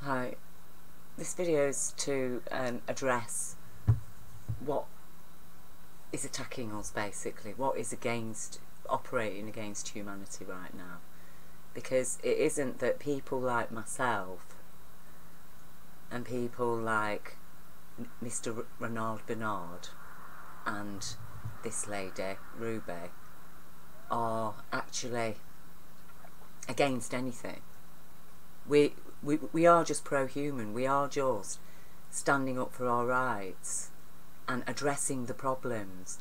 Hi, this video is to address what is attacking us, basically, what is operating against humanity right now. Because it isn't that people like myself and people like Mr. Ronald and this lady, Ruby, are actually against anything. We are just pro-human. We are just standing up for our rights and addressing the problems,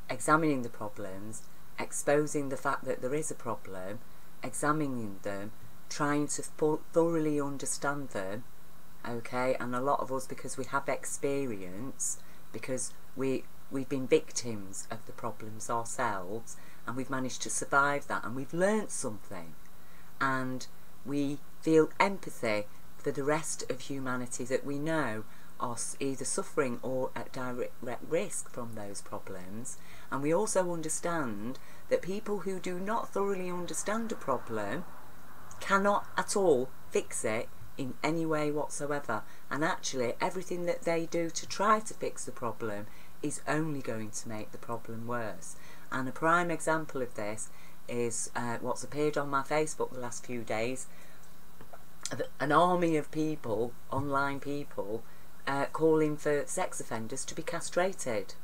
examining the problems, exposing the fact that there is a problem, examining them, trying to thoroughly understand them, okay? And a lot of us, because we have experience, because we've been victims of the problems ourselves, and we've managed to survive that, and we've learnt something, and we feel empathy for the rest of humanity that we know are either suffering or at direct risk from those problems. And we also understand that people who do not thoroughly understand a problem cannot at all fix it in any way whatsoever, and actually everything that they do to try to fix the problem is only going to make the problem worse. And a prime example of this is what's appeared on my Facebook the last few days. An army of people, online people, calling for sex offenders to be castrated.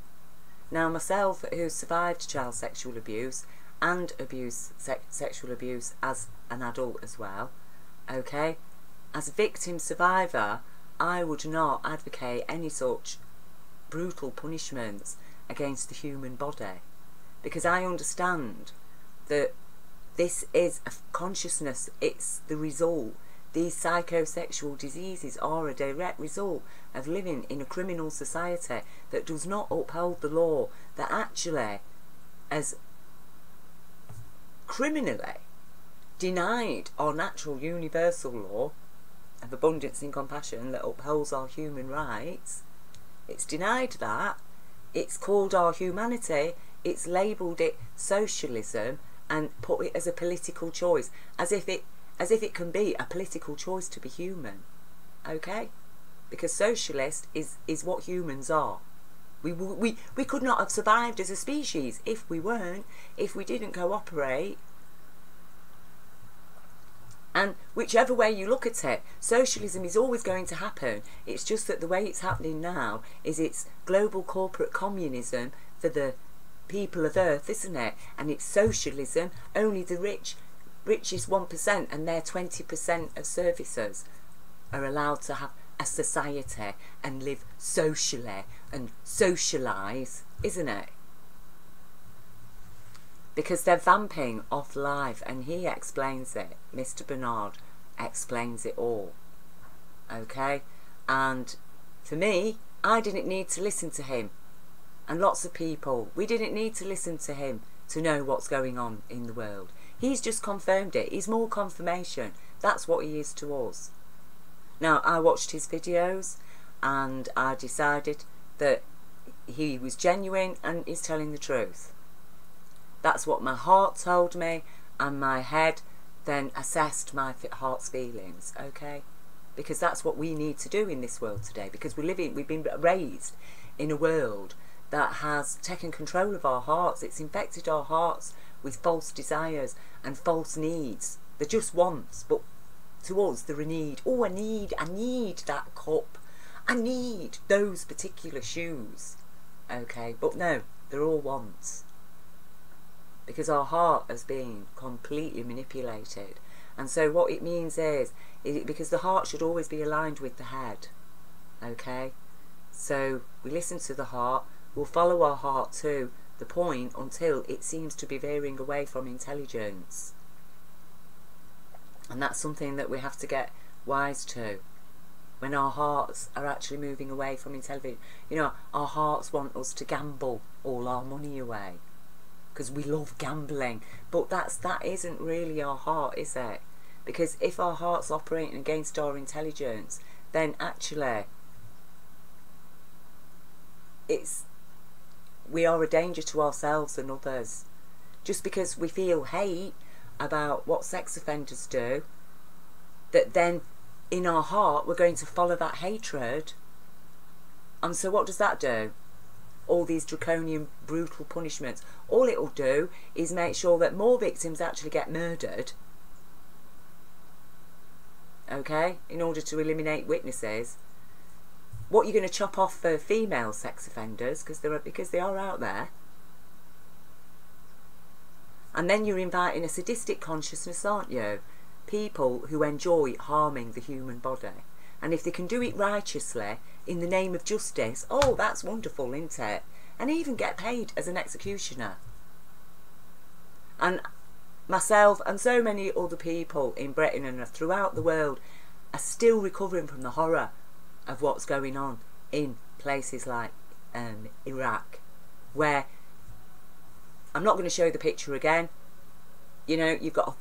Now, myself, who survived child sexual abuse and sexual abuse as an adult as well, okay, as a victim survivor, I would not advocate any such brutal punishments against the human body, because I understand that this is a consciousness, it's the result. These psychosexual diseases are a direct result of living in a criminal society that does not uphold the law, that actually has criminally denied our natural universal law of abundance and compassion that upholds our human rights. It's denied that. It's called our humanity. It's labelled it socialism and put it as a political choice, as if it can be a political choice to be human, okay? Because socialist is what humans are. We could not have survived as a species if we didn't cooperate. And whichever way you look at it, socialism is always going to happen. It's just that the way it's happening now is it's global corporate communism for the people of Earth, isn't it? And it's socialism, only the richest 1% and their 20% of services are allowed to have a society and live socially and socialise, isn't it? Because they're vamping off life, and he explains it. Mr. Bernard explains it all, okay? And for me, I didn't need to listen to him, and lots of people, we didn't need to listen to him to know what's going on in the world. He's just confirmed it. He's more confirmation. That's what he is to us. Now, I watched his videos and I decided that he was genuine and he's telling the truth. That's what my heart told me, and my head then assessed my heart's feelings, okay? Because that's what we need to do in this world today, because we've been raised in a world that has taken control of our hearts. It's infected our hearts with false desires and false needs. They're just wants, but to us they're a need. Oh, I need that cup. I need those particular shoes. Okay, but no, they're all wants. Because our heart has been completely manipulated. And so what it means is because the heart should always be aligned with the head. Okay? So we listen to the heart, we'll follow our heart to the point until it seems to be veering away from intelligence. And that's something that we have to get wise to. When our hearts are actually moving away from intelligence. You know, our hearts want us to gamble all our money away, because we love gambling. But that isn't really our heart, is it? Because if our heart's operating against our intelligence, then actually we are a danger to ourselves and others. Just because we feel hate about what sex offenders do, that then in our heart we're going to follow that hatred. And so what does that do? All these draconian, brutal punishments. All it will do is make sure that more victims actually get murdered. Okay? In order to eliminate witnesses. What you're going to chop off for female sex offenders, because they are out there. And then you're inviting a sadistic consciousness, aren't you? People who enjoy harming the human body. And if they can do it righteously, in the name of justice, oh, that's wonderful, isn't it? And even get paid as an executioner. And myself and so many other people in Britain and throughout the world are still recovering from the horror of what's going on in places like Iraq, where, I'm not going to show the picture again, you know, you've got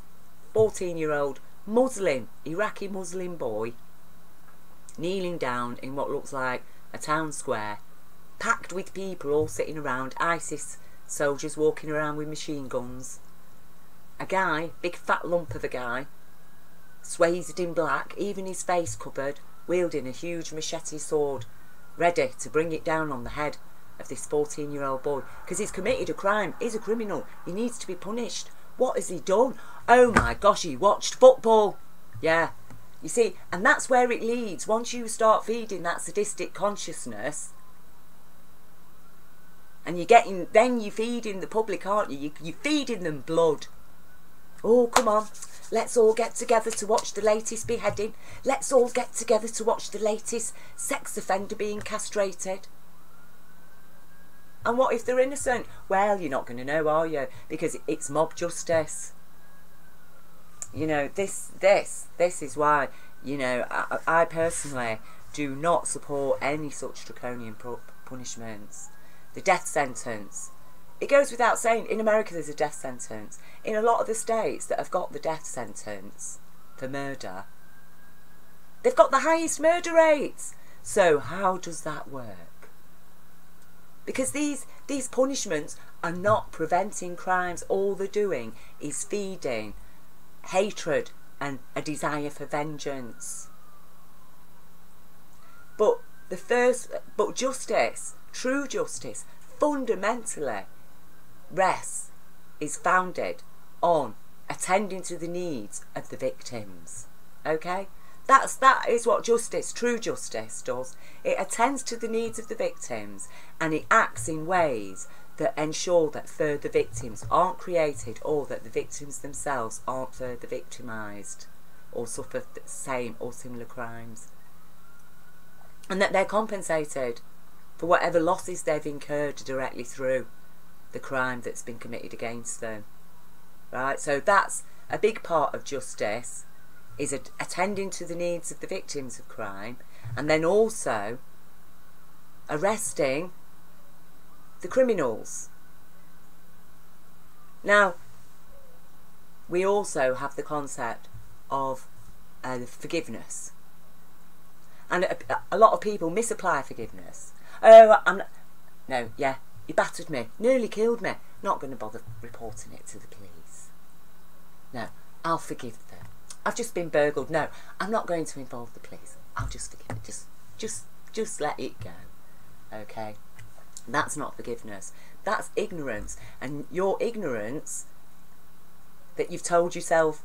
a 14-year-old Muslim, Iraqi Muslim boy kneeling down in what looks like a town square, packed with people all sitting around, ISIS soldiers walking around with machine guns. A guy, big fat lump of a guy, swathed in black, even his face covered, wielding a huge machete sword, ready to bring it down on the head of this 14-year-old boy. Because he's committed a crime, he's a criminal, he needs to be punished. What has he done? Oh my gosh, he watched football. Yeah. You see, and that's where it leads. Once you start feeding that sadistic consciousness, and then you're feeding the public, aren't you? You're feeding them blood. Oh, come on. Let's all get together to watch the latest beheading. Let's all get together to watch the latest sex offender being castrated. And what if they're innocent? Well, you're not going to know, are you? Because it's mob justice. You know, this is why, you know, I personally do not support any such draconian punishments. The death sentence. It goes without saying, in America there's a death sentence. In a lot of the states that have got the death sentence for murder, they've got the highest murder rates. So how does that work? Because these punishments are not preventing crimes. All they're doing is feeding hatred and a desire for vengeance. But justice, true justice, fundamentally is founded on attending to the needs of the victims. Okay? That is what justice, true justice, does. It attends to the needs of the victims, and it acts in ways that ensure that further victims aren't created, or that the victims themselves aren't further victimised or suffer the same or similar crimes. And that they're compensated for whatever losses they've incurred directly through the crime that's been committed against them. Right? So that's a big part of justice, is attending to the needs of the victims of crime, and then also arresting the criminals. Now, we also have the concept of forgiveness. And a lot of people misapply forgiveness. Oh, he battered me, nearly killed me. Not going to bother reporting it to the police. No, I'll forgive them. I've just been burgled. No, I'm not going to involve the police. I'll just forgive it. Just let it go. Okay? That's not forgiveness. That's ignorance. And your ignorance that you've told yourself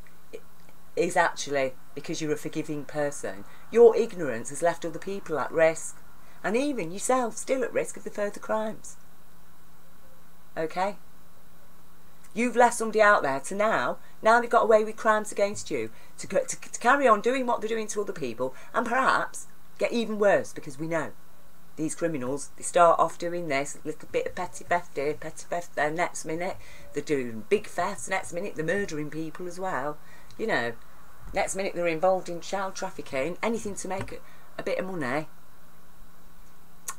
is actually because you're a forgiving person. Your ignorance has left other people at risk, and even yourself still at risk of the further crimes. Okay? You've left somebody out there to now they've got away with crimes against you, to carry on doing what they're doing to other people, and perhaps get even worse, because we know these criminals, they start off doing this, little bit of petty theft here, petty theft there, next minute they're doing big thefts, next minute they're murdering people as well. You know, next minute they're involved in child trafficking, anything to make a bit of money.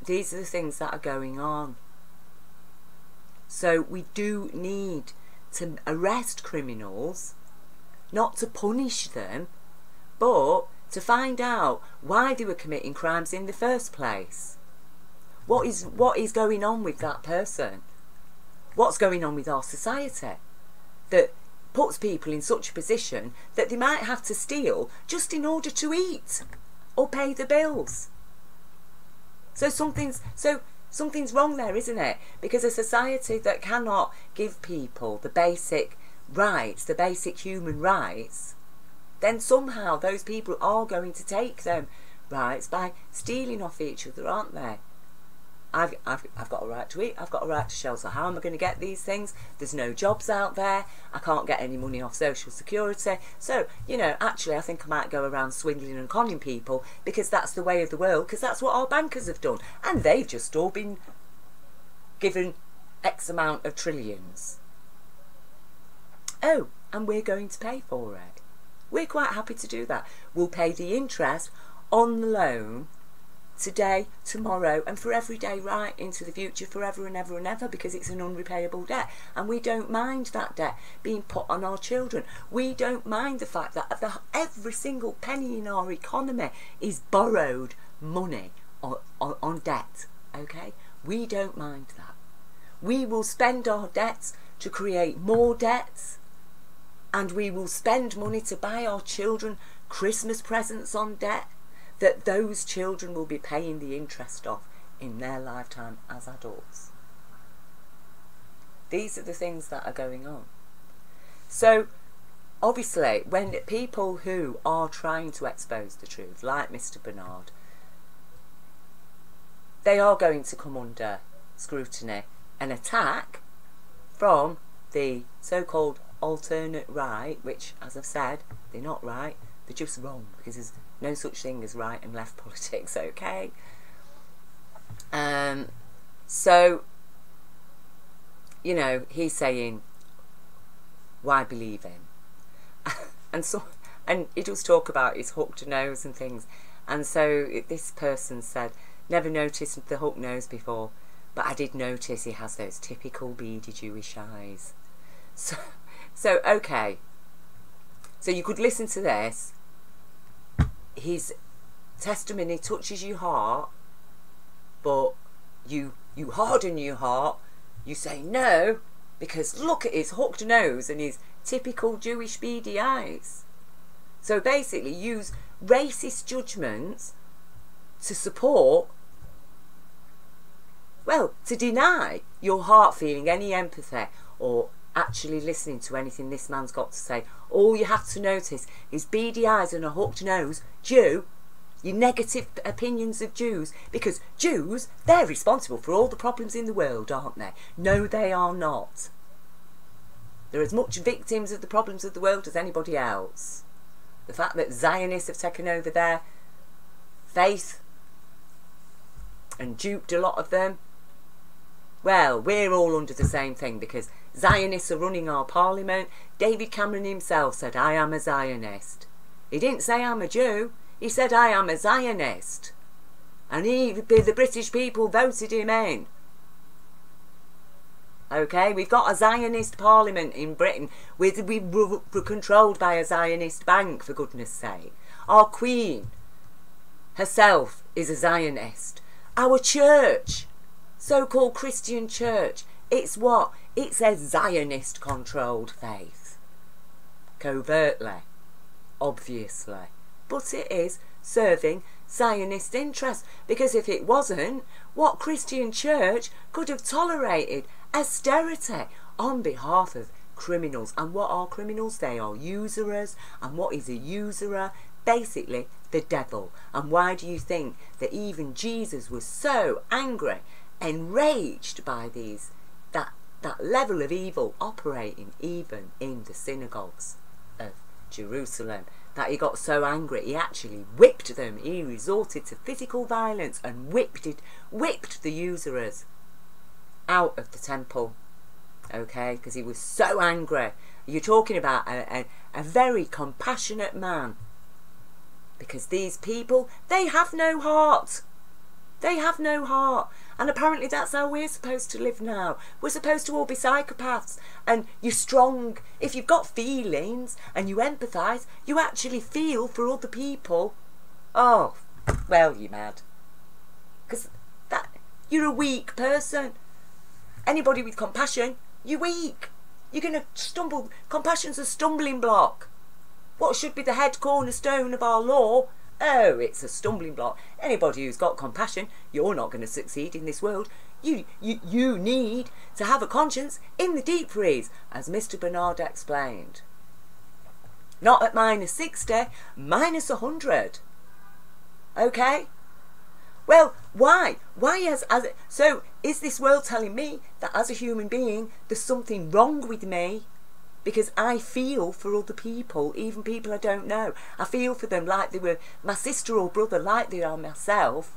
These are the things that are going on. So we do need to arrest criminals, not to punish them, but to find out why they were committing crimes in the first place. What is going on with that person? What's going on with our society that puts people in such a position that they might have to steal just in order to eat or pay the bills. So something's wrong there, isn't it? Because a society that cannot give people the basic rights, the basic human rights, then somehow those people are going to take them rights by stealing off each other, aren't they? I've got a right to eat, I've got a right to shelter. How am I going to get these things? There's no jobs out there, I can't get any money off social security. So, you know, actually I think I might go around swindling and conning people because that's the way of the world, because that's what our bankers have done. And they've just all been given X amount of trillions. Oh, and we're going to pay for it. We're quite happy to do that. We'll pay the interest on the loan today, tomorrow, and for every day right into the future, forever and ever and ever, because it's an unrepayable debt. And we don't mind that debt being put on our children. We don't mind the fact that every single penny in our economy is borrowed money on debt, okay? We don't mind that. We will spend our debts to create more debts, and we will spend money to buy our children Christmas presents on debt that those children will be paying the interest of in their lifetime as adults. These are the things that are going on. So obviously when people who are trying to expose the truth, like Mr. Bernard, they are going to come under scrutiny and attack from the so-called alternate right, which, as I've said, they're not right, they're just wrong, because there's no such thing as right and left politics, okay? So, you know, he's saying, why believe him? and he does talk about his hooked nose and things. And so this person said, never noticed the hooked nose before, but I did notice he has those typical beady Jewish eyes. So okay. So you could listen to this. His testimony touches your heart, but you harden your heart. You say no, because look at his hooked nose and his typical Jewish beady eyes. So basically use racist judgments to support, well, to deny your heart feeling any empathy or actually listening to anything this man's got to say. All you have to notice is beady eyes and a hooked nose. Jew, your negative opinions of Jews, because Jews, they're responsible for all the problems in the world, aren't they? No, they are not. They're as much victims of the problems of the world as anybody else. The fact that Zionists have taken over their faith and duped a lot of them, well, we're all under the same thing, because Zionists are running our parliament. David Cameron himself said, I am a Zionist. He didn't say I'm a Jew. He said, I am a Zionist. And the British people voted him in. Okay, we've got a Zionist parliament in Britain. We're controlled by a Zionist bank, for goodness sake. Our Queen herself is a Zionist. Our church, so-called Christian church, it's what? It's a Zionist-controlled faith. Covertly, obviously. But it is serving Zionist interests. Because if it wasn't, what Christian church could have tolerated austerity on behalf of criminals? And what are criminals? They are usurers. And what is a usurer? Basically, the devil. And why do you think that even Jesus was so angry, enraged by that level of evil operating even in the synagogues of Jerusalem, that he got so angry he actually whipped them? He resorted to physical violence and whipped the usurers out of the temple, okay, because he was so angry. You're talking about a very compassionate man, because these people, they have no heart. They have no heart. And apparently that's how we're supposed to live now. We're supposed to all be psychopaths. And you're strong. If you've got feelings and you empathise, you actually feel for other people. Oh, well, you're mad. Because you're a weak person. Anybody with compassion, you're weak. You're going to stumble. Compassion's a stumbling block. What should be the head cornerstone of our law? Oh, it's a stumbling block. Anybody who's got compassion, you're not going to succeed in this world. You need to have a conscience in the deep freeze, as Mr. Bernard explained. Not at -60, -100. Okay? Well, why? So, is this world telling me that as a human being, there's something wrong with me? Because I feel for other people, even people I don't know. I feel for them like they were my sister or brother, like they are myself.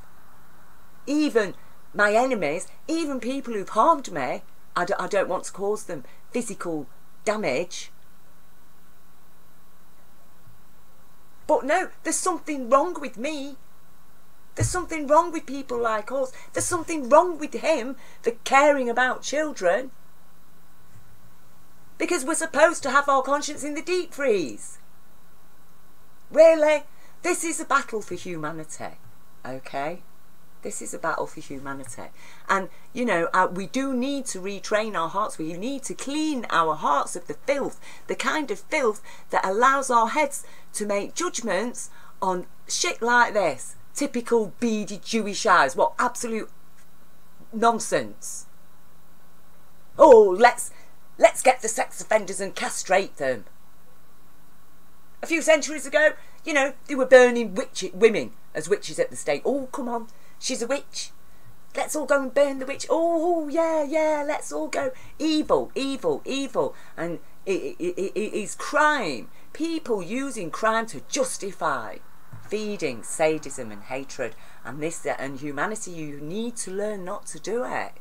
Even my enemies, even people who've harmed me, I don't want to cause them physical damage. But no, there's something wrong with me. There's something wrong with people like us. There's something wrong with him for caring about children. Because we're supposed to have our conscience in the deep freeze. Really? This is a battle for humanity. Okay? This is a battle for humanity. And, you know, we do need to retrain our hearts. We need to clean our hearts of the filth. The kind of filth that allows our heads to make judgments on shit like this. Typical beady Jewish eyes. What absolute nonsense. Oh, let's get the sex offenders and castrate them. A few centuries ago, you know, they were burning women as witches at the stake. Oh, come on, she's a witch. Let's all go and burn the witch. Oh, yeah, let's all go. Evil. And it is crime. People using crime to justify feeding sadism and hatred and this, that, and humanity. You need to learn not to do it.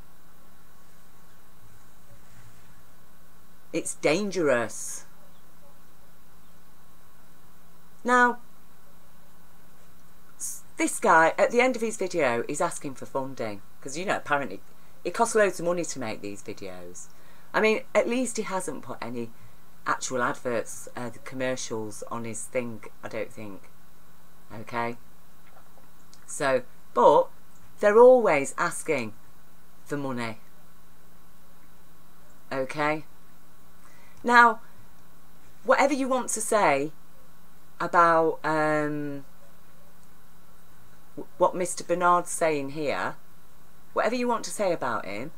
It's dangerous. Now, this guy, at the end of his video, is asking for funding. Because, you know, apparently it costs loads of money to make these videos. I mean, at least he hasn't put any actual adverts, commercials on his thing, I don't think. Okay? So, but they're always asking for money. Okay? Now, whatever you want to say about what Mr. Bernard's saying here, whatever you want to say about him,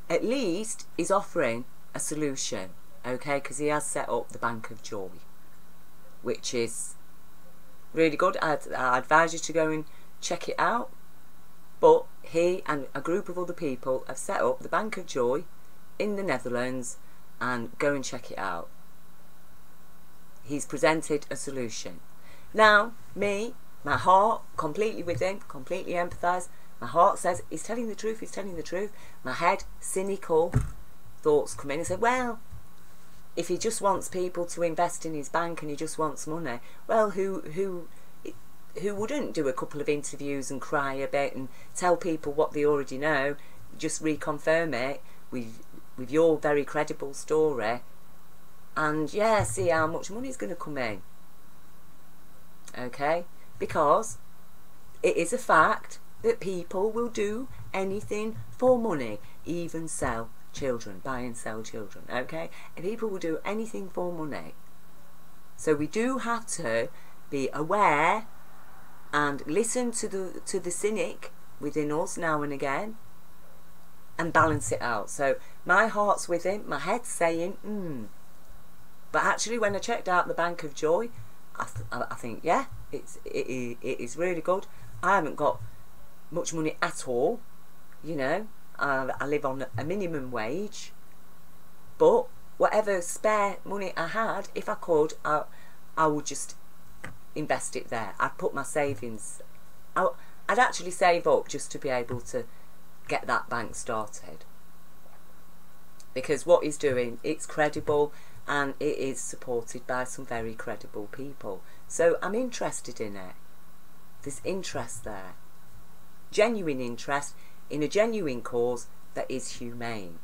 at least he's offering a solution, okay? Because he has set up the Bank of Joy, which is really good. I advise you to go and check it out. But he and a group of other people have set up the Bank of Joy in the Netherlands, and go and check it out. He's presented a solution. Now, me, my heart, completely with him, completely empathise. My heart says, he's telling the truth, he's telling the truth. My head, cynical thoughts come in and say, well, if he just wants people to invest in his bank and he just wants money, well, who wouldn't do a couple of interviews and cry a bit and tell people what they already know, just reconfirm it with your very credible story, and yeah, see how much money's going to come in. Okay? Because it is a fact that people will do anything for money, even sell children, buy and sell children. Okay? And people will do anything for money. So we do have to be aware and listen to the cynic within us now and again, and balance it out. So my heart's with him, my head's saying, But actually, when I checked out the Bank of Joy, I think, yeah, it is really good. I haven't got much money at all, you know. I live on a minimum wage. But whatever spare money I had, if I could, I would just invest it there. I'd put my savings. I'd actually save up just to be able to get that bank started, because what he's doing, it's credible and it is supported by some very credible people. So I'm interested in it. There's interest there, genuine interest in a genuine cause that is humane.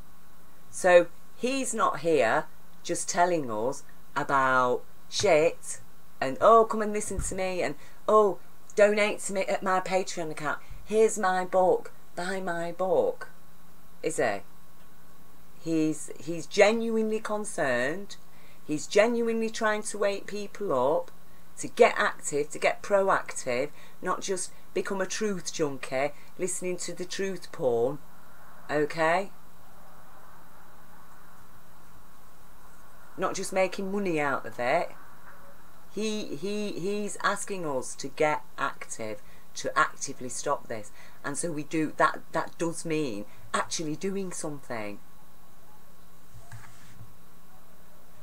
So he's not here just telling us about shit and, oh, come and listen to me, and, oh, donate to me at my Patreon account, here's my book, buy my book. Is he? He's genuinely concerned. He's genuinely trying to wake people up, to get active, to get proactive, not just become a truth junkie, listening to the truth porn, okay? Not just making money out of it. He's asking us to get active, to actively stop this. And so we do, that does mean actually doing something.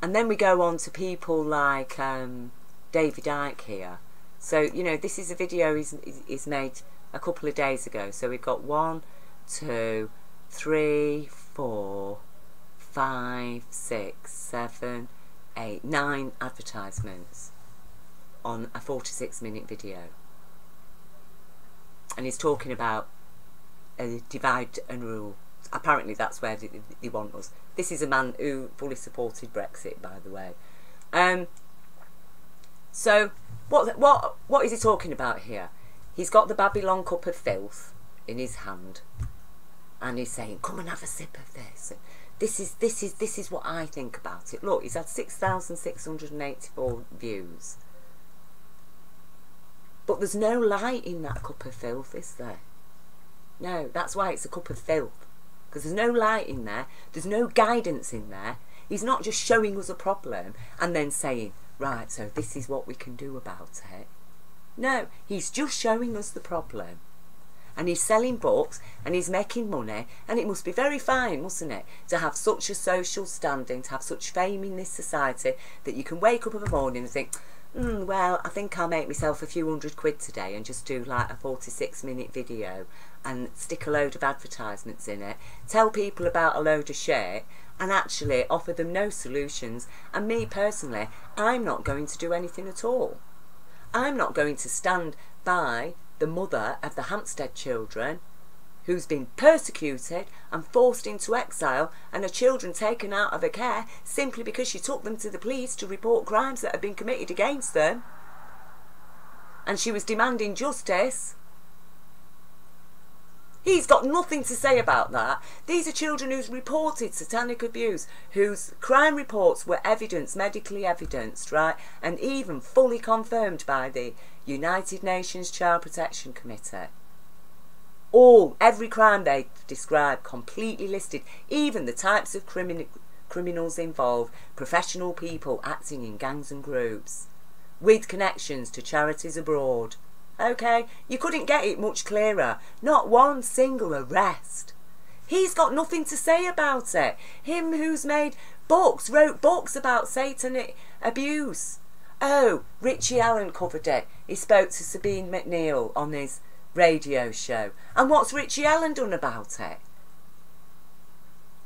And then we go on to people like David Icke here. So, you know, this is a video he's made a couple of days ago. So we've got 1, 2, 3, 4, 5, 6, 7, 8, 9 advertisements on a 46-minute video. And he's talking about a divide and rule. Apparently that's where they want us. This is a man who fully supported Brexit, by the way. So what is he talking about here? He's got the Babylon cup of filth in his hand, and he's saying, "Come and have a sip of this. This is what I think about it." Look, he's had 6,684 views, but there's no light in that cup of filth, is there? No, that's why it's a cup of filth. Because there's no light in there, there's no guidance in there. He's not just showing us a problem and then saying, right, so this is what we can do about it. No, he's just showing us the problem. And he's selling books and he's making money, and it must be very fine, mustn't it, to have such a social standing, to have such fame in this society that you can wake up in the morning and think, well, I think I'll make myself a few £100 today and just do like a 46-minute video and stick a load of advertisements in it, tell people about a load of shit, and actually offer them no solutions. And me personally, I'm not going to do anything at all. I'm not going to stand by the mother of the Hampstead children who's been persecuted and forced into exile, and her children taken out of her care simply because she took them to the police to report crimes that had been committed against them, and she was demanding justice. He's got nothing to say about that. These are children who's reported satanic abuse, whose crime reports were evidenced, medically evidenced, right, and even fully confirmed by the United Nations Child Protection Committee. Every crime they describe, completely listed, even the types of criminals involved, professional people acting in gangs and groups, with connections to charities abroad. Okay, you couldn't get it much clearer. Not one single arrest. He's got nothing to say about it. Him who's made books, wrote books about satanic abuse. Oh, Richie Allen covered it. He spoke to Sabine McNeil on his radio show. And what's Richie Allen done about it?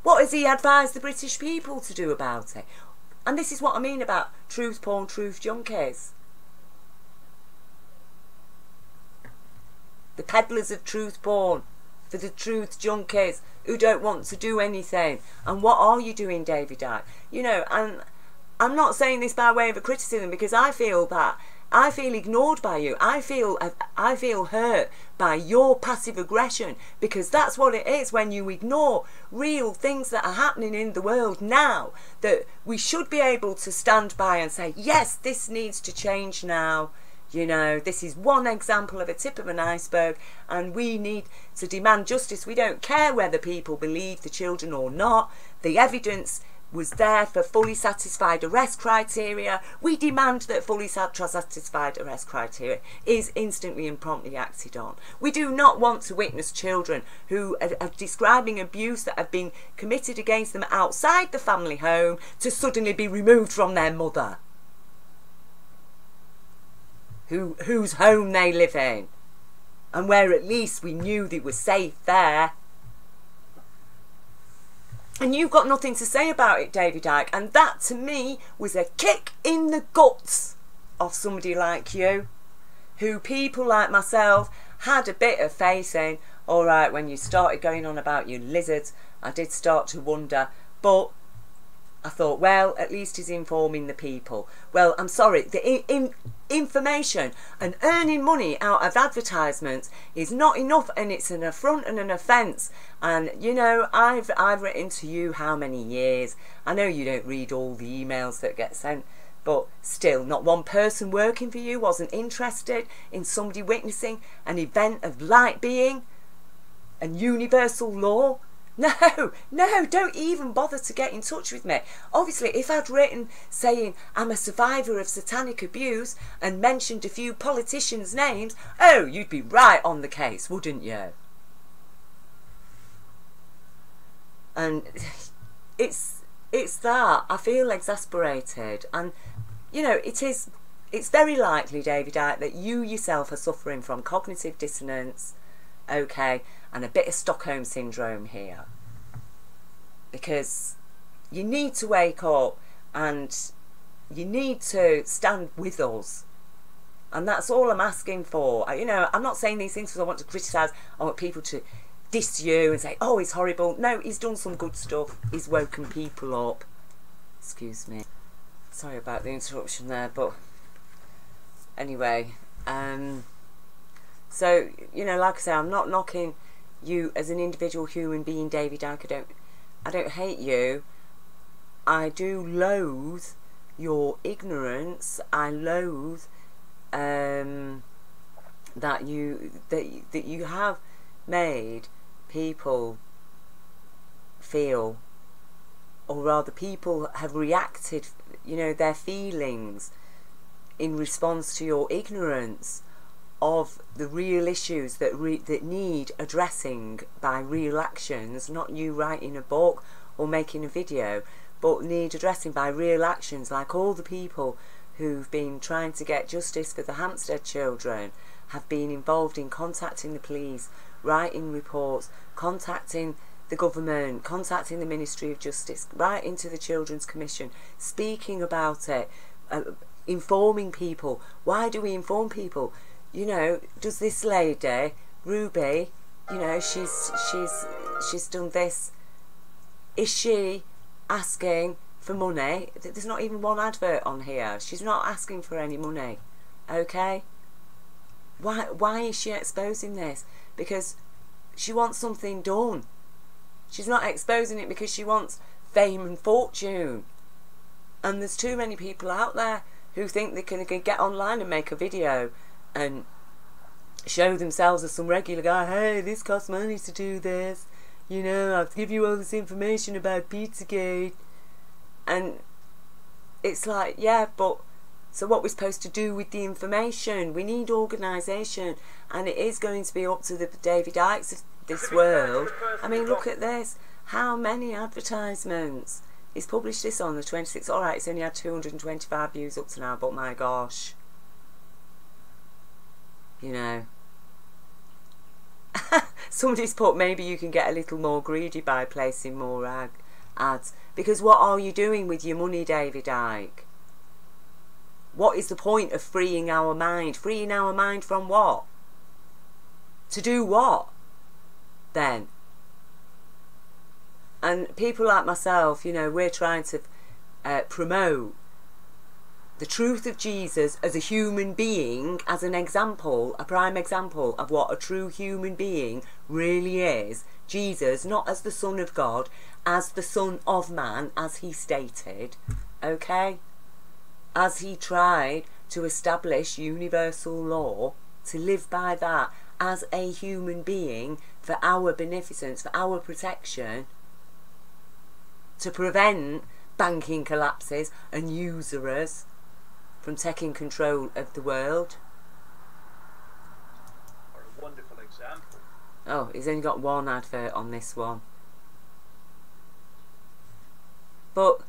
What has he advised the British people to do about it? And this is what I mean about truth porn, truth junkies. The peddlers of truth porn, for the truth junkies who don't want to do anything. And what are you doing, David Icke? You know, and I'm not saying this by way of a criticism, because I feel ignored by you. I feel hurt by your passive aggression, because that's what it is when you ignore real things that are happening in the world now, that we should be able to stand by and say, yes, this needs to change now. You know, this is one example of a tip of an iceberg, and we need to demand justice. We don't care whether people believe the children or not. The evidence was there for fully satisfied arrest criteria. We demand that fully satisfied arrest criteria is instantly and promptly acted on. We do not want to witness children who are describing abuse that have been committed against them outside the family home to suddenly be removed from their mother, whose home they live in, and where at least we knew they were safe there. And you've got nothing to say about it, David Icke, and that to me was a kick in the guts of somebody like you, who people like myself had a bit of faith in. Alright, when you started going on about you lizards, I did start to wonder, but I thought, well, at least he's informing the people. Well, I'm sorry, information, and earning money out of advertisements is not enough, and it's an affront and an offence. And you know, I've written to you how many years. I know you don't read all the emails that get sent, but still, not one person working for you wasn't interested in somebody witnessing an event of light being and universal law. No, don't even bother to get in touch with me. Obviously, if I'd written saying I'm a survivor of satanic abuse and mentioned a few politicians' names, oh, you'd be right on the case, wouldn't you? And it's that. I feel exasperated. And, you know, it's very likely, David Icke, that you yourself are suffering from cognitive dissonance, okay, and a bit of Stockholm syndrome here, because you need to wake up and you need to stand with us, and that's all I'm asking for. You know, I'm not saying these things because I want to criticise. I want people to diss you and say, oh, he's horrible. No, he's done some good stuff. He's woken people up. Excuse me, sorry about the interruption there, but anyway, so, you know, like I say, I'm not knocking you as an individual human being, David Icke. I don't hate you. I do loathe your ignorance. I loathe that you have made people feel, or rather people have reacted, you know, their feelings in response to your ignorance of the real issues that need addressing by real actions, not you writing a book or making a video, but need addressing by real actions, like all the people who've been trying to get justice for the Hampstead children have been involved in contacting the police, writing reports, contacting the government, contacting the Ministry of Justice, writing to the Children's Commission, speaking about it, informing people. Why do we inform people? You know, does this lady, Ruby, you know, she's done this. Is she asking for money? There's not even one advert on here. She's not asking for any money, okay? Why is she exposing this? Because she wants something done. She's not exposing it because she wants fame and fortune. And there's too many people out there who think they can get online and make a video and show themselves as some regular guy. Hey, this costs money to do this. You know, I'll give you all this information about Pizzagate. And it's like, yeah, but so what we're supposed to do with the information? We need organisation, and it is going to be up to the David Ickes of this world. I mean, look at this. How many advertisements? He's published this on the 26th. Alright, it's only had 225 views up to now, but my gosh. You know. Somebody's put, maybe you can get a little more greedy by placing more ads. Because what are you doing with your money, David Icke? What is the point of freeing our mind? Freeing our mind from what? To do what? Then? And people like myself, you know, we're trying to promote the truth of Jesus as a human being, as an example, a prime example of what a true human being really is. Jesus, not as the Son of God, as the Son of Man, as he stated, okay? As he tried to establish universal law, to live by that as a human being for our beneficence, for our protection, to prevent banking collapses and usurers from taking control of the world. Or a wonderful example. Oh, he's only got one advert on this one. But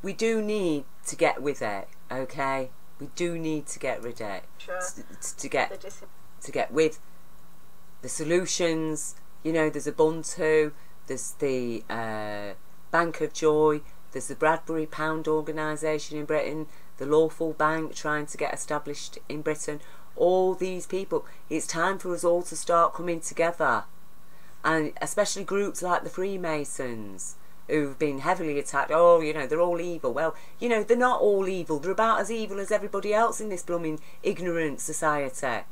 we do need to get with it, okay? We do need to get rid of it. Sure. To get with the solutions. You know, there's Ubuntu, there's the Bank of Joy, there's the Bradbury Pound organisation in Britain, the Lawful Bank trying to get established in Britain. All these people, it's time for us all to start coming together. And especially groups like the Freemasons, who've been heavily attacked. Oh, you know, they're all evil. Well, you know, they're not all evil. They're about as evil as everybody else in this blooming ignorant society.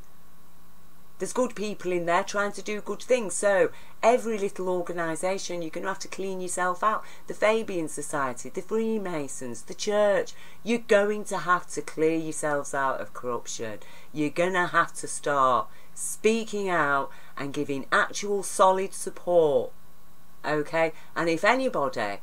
There's good people in there trying to do good things. So every little organisation, you're going to have to clean yourself out. The Fabian Society, the Freemasons, the Church. You're going to have to clear yourselves out of corruption. You're going to have to start speaking out and giving actual solid support. Okay? And if anybody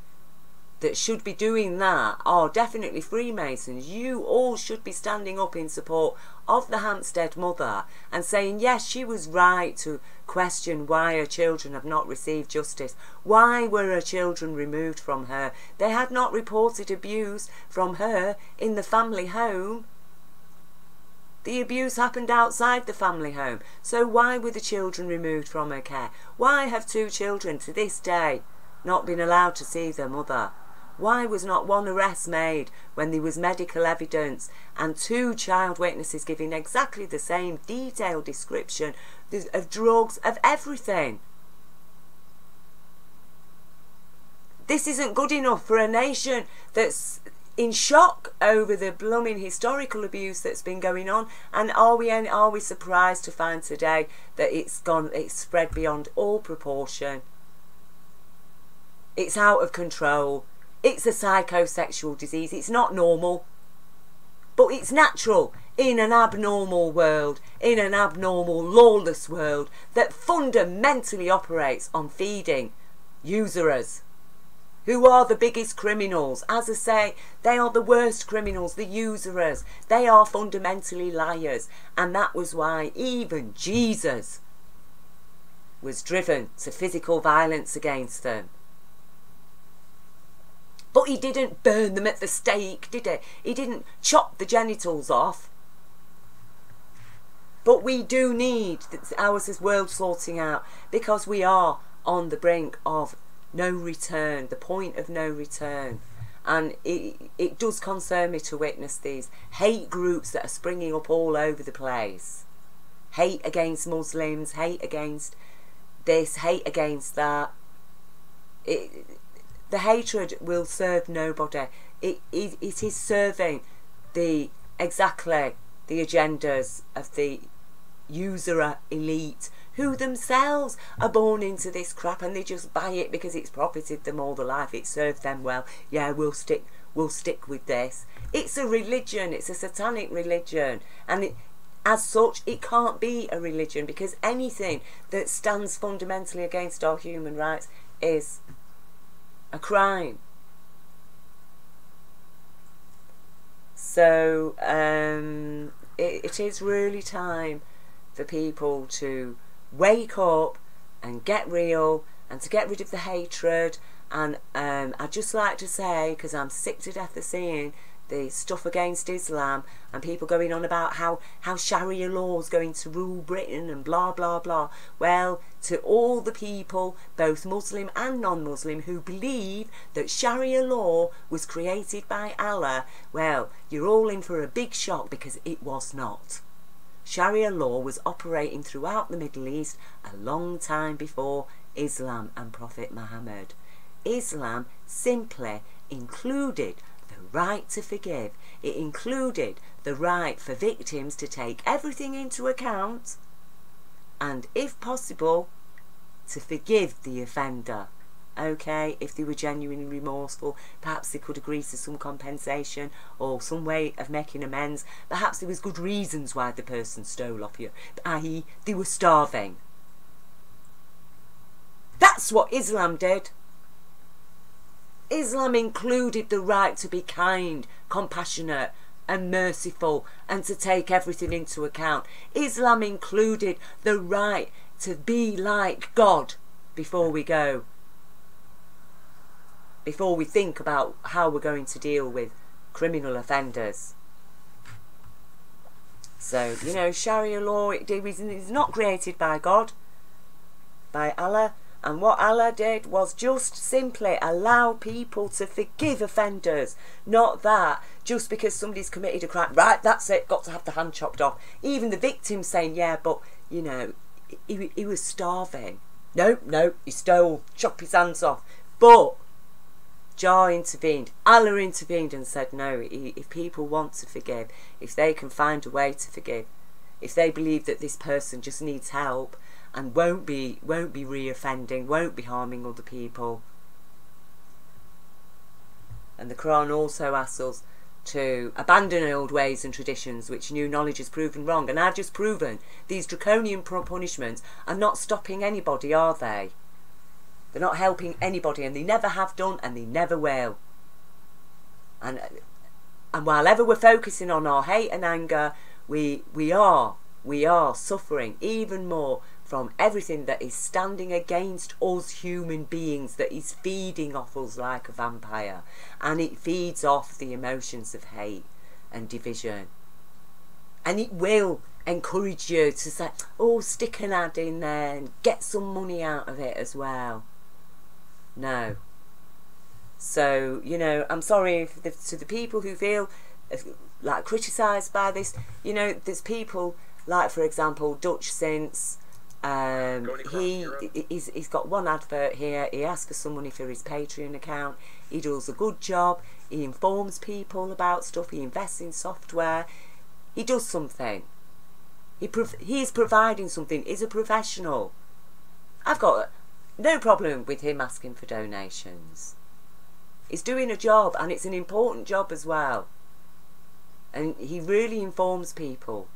that should be doing that are definitely Freemasons, you all should be standing up in support of the Hampstead mother and saying, yes, she was right to question why her children have not received justice. Why were her children removed from her? They had not reported abuse from her in the family home. The abuse happened outside the family home. So why were the children removed from her care? Why have 2 children to this day not been allowed to see their mother? Why was not one arrest made when there was medical evidence and 2 child witnesses giving exactly the same detailed description of drugs, of everything? This isn't good enough for a nation that's in shock over the blooming historical abuse that's been going on. And are we surprised to find today that it's spread beyond all proportion? It's out of control. It's a psychosexual disease. It's not normal, but it's natural in an abnormal world, in an abnormal, lawless world that fundamentally operates on feeding usurers, who are the biggest criminals. As I say, they are the worst criminals, the usurers. They are fundamentally liars, and that was why even Jesus was driven to physical violence against them. But he didn't burn them at the stake, did he? He didn't chop the genitals off. But we do need our world sorting out, because we are on the brink of no return, the point of no return. And it does concern me to witness these hate groups that are springing up all over the place. Hate against Muslims, hate against this, hate against that. The hatred will serve nobody. It is serving exactly the agendas of the usurer elite, who themselves are born into this crap and they just buy it because it's profited them all their life. It served them well. Yeah, we'll stick with this. It's a religion. It's a satanic religion, and as such, it can't be a religion, because anything that stands fundamentally against our human rights is a crime. So it is really time for people to wake up and get real and to get rid of the hatred. And I'd just like to say, because I'm sick to death of seeing the stuff against Islam and people going on about how Sharia law is going to rule Britain and blah blah blah. Well, to all the people, both Muslim and non-Muslim, who believe that Sharia law was created by Allah, well, you're all in for a big shock, because it was not. Sharia law was operating throughout the Middle East a long time before Islam and Prophet Muhammad. Islam simply included the right to forgive. It included the right for victims to take everything into account and, if possible, to forgive the offender. Okay, if they were genuinely remorseful, perhaps they could agree to some compensation or some way of making amends. Perhaps there was good reasons why the person stole off you, i.e. they were starving. That's what Islam did. Islam included the right to be kind, compassionate and merciful, and to take everything into account. Islam included the right to be like God before we go. Before we think about how we're going to deal with criminal offenders. So, you know, Sharia law, it is not created by God, by Allah. And what Allah did was just simply allow people to forgive offenders. Not that just because somebody's committed a crime, right, that's it, got to have the hand chopped off. Even the victim saying, yeah, but, you know, he was starving. No, he stole, chop his hands off. But Jah intervened, Allah intervened and said no, if people want to forgive, if they can find a way to forgive, if they believe that this person just needs help and won't be re-offending, won't be harming other people. And the Quran also asks us to abandon old ways and traditions which new knowledge has proven wrong. And I've just proven these draconian punishments are not stopping anybody, are they? They're not helping anybody, and they never have done, and they never will. And while ever we're focusing on our hate and anger, we are suffering even more from everything that is standing against us human beings, that is feeding off us like a vampire. And it feeds off the emotions of hate and division. And it will encourage you to say, oh, stick an ad in there and get some money out of it as well. No. So, you know, I'm sorry to the people who feel like criticised by this. You know, there's people like, for example, Dutch Since. He's got one advert here. He asks for some money for his Patreon account. He does a good job. He informs people about stuff. He invests in software. He does something. He's providing something. He's a professional. I've got no problem with him asking for donations. He's doing a job, and it's an important job as well. And he really informs people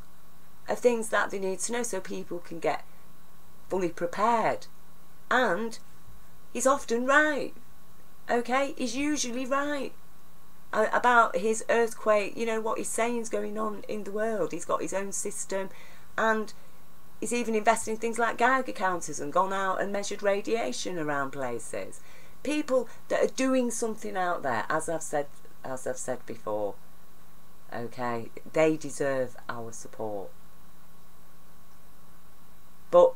of things that they need to know so people can get fully prepared. And he's often right. Okay? He's usually right about his earthquake, you know, what he's saying is going on in the world. He's got his own system, and he's even invested in things like Geiger counters and gone out and measured radiation around places. People that are doing something out there, as I've said before, okay, they deserve our support. But,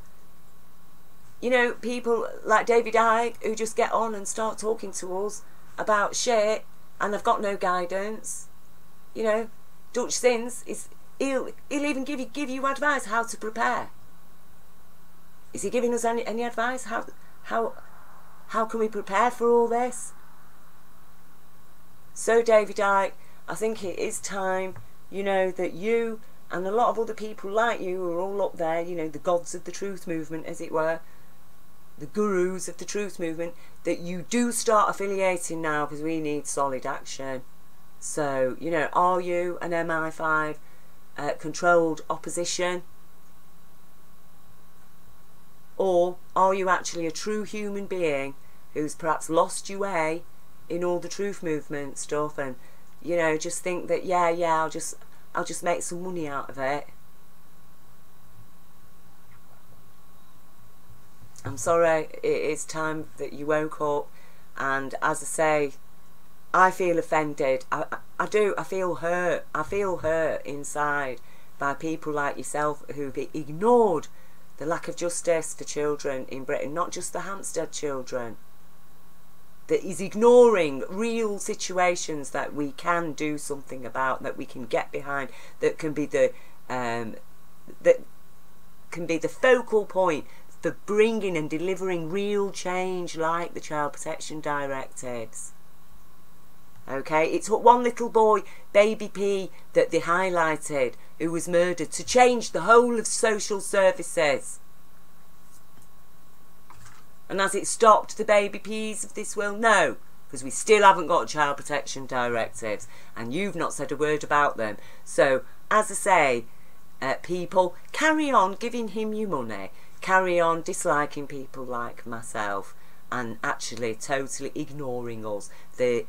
you know, people like David Icke who just get on and start talking to us about shit and have got no guidance. You know, Dutch Sins he'll even give you advice how to prepare. Is he giving us any advice? How can we prepare for all this? So David Icke, I think it is time, you know, that you and a lot of other people like you who are all up there, you know, the gods of the truth movement, as it were, the gurus of the truth movement, that you do start affiliating now, because we need solid action. So, you know, are you an MI5 controlled opposition? Or are you actually a true human being who's perhaps lost your way in all the truth movement stuff, and, you know, just think that, yeah, I'll just make some money out of it? I'm sorry, it is time that you woke up. And as I say, I feel offended. I do. I feel hurt. I feel hurt inside by people like yourself who've ignored the lack of justice for children in Britain, not just the Hampstead children. That is ignoring real situations that we can do something about, that we can get behind, that can be the focal point for bringing and delivering real change, like the child protection directives. Okay, it took one little boy, Baby P, that they highlighted, who was murdered, to change the whole of social services. And has it stopped the Baby Ps of this world? No, because we still haven't got child protection directives, and you've not said a word about them. So, as I say, people, carry on giving him your money, carry on disliking people like myself, and actually totally ignoring us, the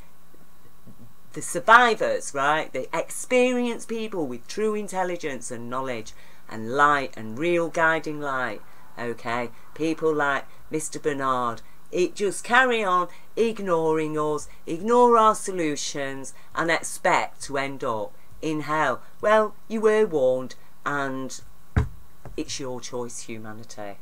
survivors, right? The experienced people with true intelligence and knowledge and light and real guiding light. Okay, people like Mr. Bernard. It just carry on ignoring us, ignore our solutions, and expect to end up in hell. Well, you were warned, and it's your choice, humanity.